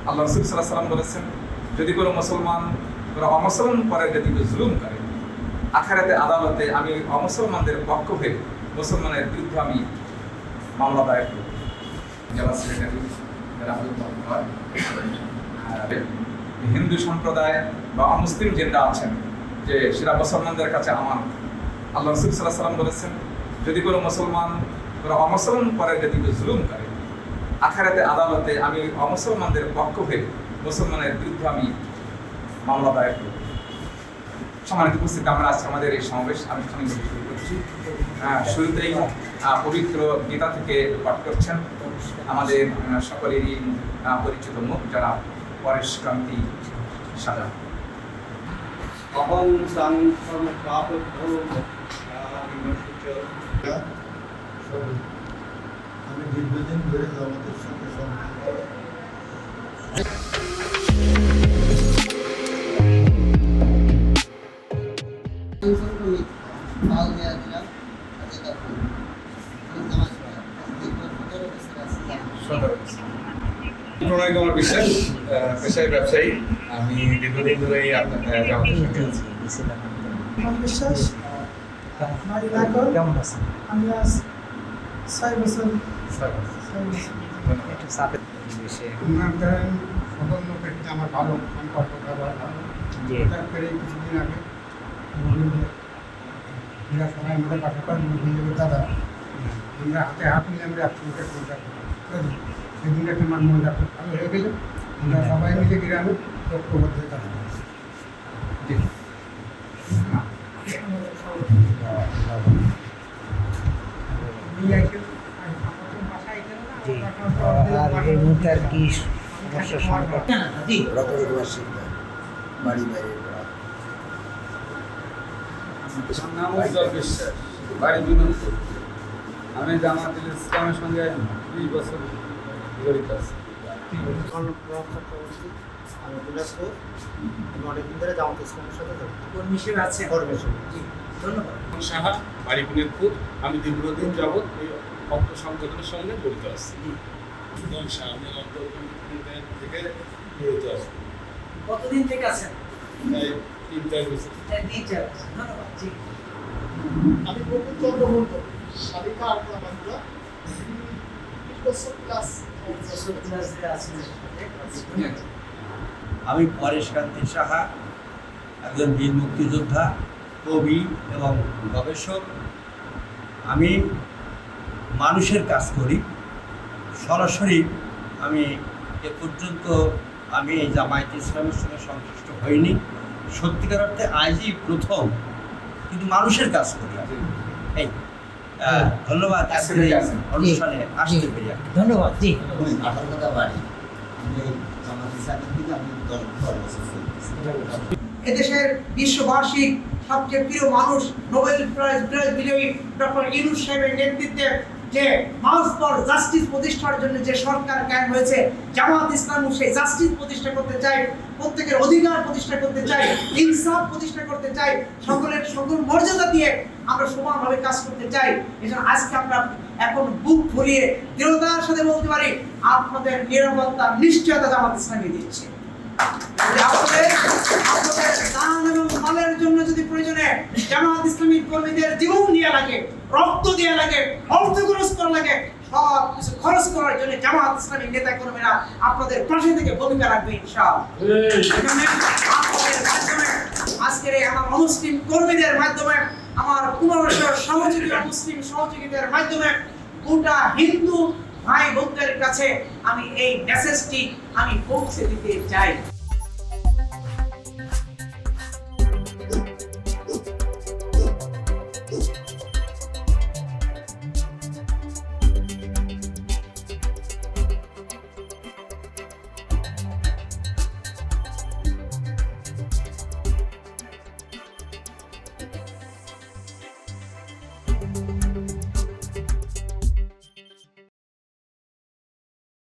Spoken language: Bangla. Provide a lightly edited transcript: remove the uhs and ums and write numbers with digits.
আল্লাহ রাসূল সাল্লাল্লাহু আলাইহি ওয়াসাল্লাম বলেছেন, যদি কোনো মুসলমান কোনো অমুসলমান পরে যদি জুলুম করে, আখিরাতে আদালতে আমি অমুসলমানদের পক্ষ হয়ে মুসলমানের বিরুদ্ধে আমি মামলা দায়ের করব। জেলা সেক্রেটারি হিন্দু সম্প্রদায় বা অমুসলিম যেটা আছেন যে সেটা মুসলমানদের কাছে আমার। আল্লাহ রাসূল সাল্লাল্লাহু আলাইহি ওয়াসাল্লাম বলেছেন, যদি কোনো মুসলমান কোনো অমুসলমান পরে যদি জুলুম করে, আখিরাতে আদালতে আমি অমুসলমানদের পক্ষ হয়ে মুসলমানের বিরুদ্ধে আমি মামলা দায়ের করব। সম্মানিত উপস্থিতি, আমরা আজকে আমাদের এই সমাবেশ আনুষ্ঠানিকভাবে শুরু করছি। শুরুতেই পবিত্র গীতা থেকে পাঠ করছেন আমাদের সকলেরই পরিচিত মুখ, যারা পরেশ কান্তি সাজা। আমি দীর্ঘদিন ধরে জামাতের সঙ্গে প্রণয় কুমার বিশ্বাস, পেশায় ব্যবসায়ী। আমি দীর্ঘদিন ধরে জামাতের সঙ্গে আছি। বিশ্বাস কেমন আছেন? আমি আজ 6 বছর আমার ভালো সম্পর্ক ব্যবহার ভালো। হঠাৎ করে কিছুদিন আগে এরা সবাই আমাদের পাশাপাশি দাদা আমরা হাতে হাত মিলে আমরা একসঙ্গে কন্ট্যাক্ট করি। সেদিন একটা আমার মনটা খুব ভালো হয়ে গেল। আমরা সবাই মিলে গ্রামে ঐক্যবদ্ধ কাজ করছি। আর এই মুহূর্তে আর কি সমস্যা সংকট? বাড়ি বাইরে নাম উজ্জ্বল বিশ্বাস, বাড়ি বিনন্দপুর। আমি জামাতুল ইসলামের সঙ্গে 20 বছর জড়িত আছি। আমি বিলাসপুর, আমি অনেকদিন ধরে জামাত ইসলামের সাথে কর্মী হিসেবে আছে। ধন্যবাদ। সাহা, বাড়ি বিনোদপুর। আমি দীর্ঘদিন যাবৎ এই ভক্ত সংগঠনের সঙ্গে জড়িত আছি। আমি থেকে জড়িত আছি। কতদিন থেকে আছেন? প্রায় 3-4 বছর। 3-4 বছর। ধন্যবাদ। জি। আমি বকুল চন্দ্রবর্ধন, শালিকা আটলা বাঁকুড়া, 20 বছর প্লাস আমি পরেশ কান্তি সাহা, একজন বীর মুক্তিযোদ্ধা, কবি এবং গবেষক। আমি মানুষের কাজ করি সরাসরি। আমি এ পর্যন্ত আমি এই জামায়াত ইসলামের সঙ্গে সংশ্লিষ্ট হইনি। সত্যিকার অর্থে আজই প্রথম, কিন্তু মানুষের কাজ করি আমি। এই ধন্যবাদ অনুষ্ঠানে আসতে পেরে। ধন্যবাদ। জি। এদেশের বিশ্ববার্ষিক সবচেয়ে প্রিয় মানুষ, নোবেল প্রাইজ বিজয়ী ডক্টর ইউনূস সাহেবের নেতৃত্বে যে মার্চ ফর জাস্টিস প্রতিষ্ঠার জন্য যে সরকার কায়েম হয়েছে, জামাত ইসলাম সেই জাস্টিস প্রতিষ্ঠা করতে চাই, প্রত্যেকের অধিকার প্রতিষ্ঠা করতে চাই, ইনসাফ প্রতিষ্ঠা করতে চাই, সকলের সকল মর্যাদা দিয়ে আমরা সমানভাবে কাজ করতে চাই। এজন্য আজকে আমরা এখন বুক ফুলিয়ে দৃঢ়তার সাথে বলতে পারি, আপনাদের নিরাপত্তা নিশ্চয়তা জামাত ইসলামী দিচ্ছে। আপনাদের দান এবং মালের জন্য যদি প্রয়োজনে জামাত ইসলামী কর্মীদের জীবন দেওয়া লাগে, রক্ত দেওয়া লাগে, অর্থ খরচ করা লাগে, সব কিছু খরচ করার জন্য জামাত ইসলামী নেতা কর্মীরা আপনাদের পাশে থেকে ভূমিকা রাখবে ইনশাআল্লাহ। আপনাদের মাধ্যমে আজকের এই আমার মুসলিম কর্মীদের মাধ্যমে, আমার 1500 সহযোগী মুসলিম সহযোগীদের মাধ্যমে গোটা হিন্দু ভাই বোনদের কাছে আমি এই মেসেজটি আমি পৌঁছে দিতে চাই।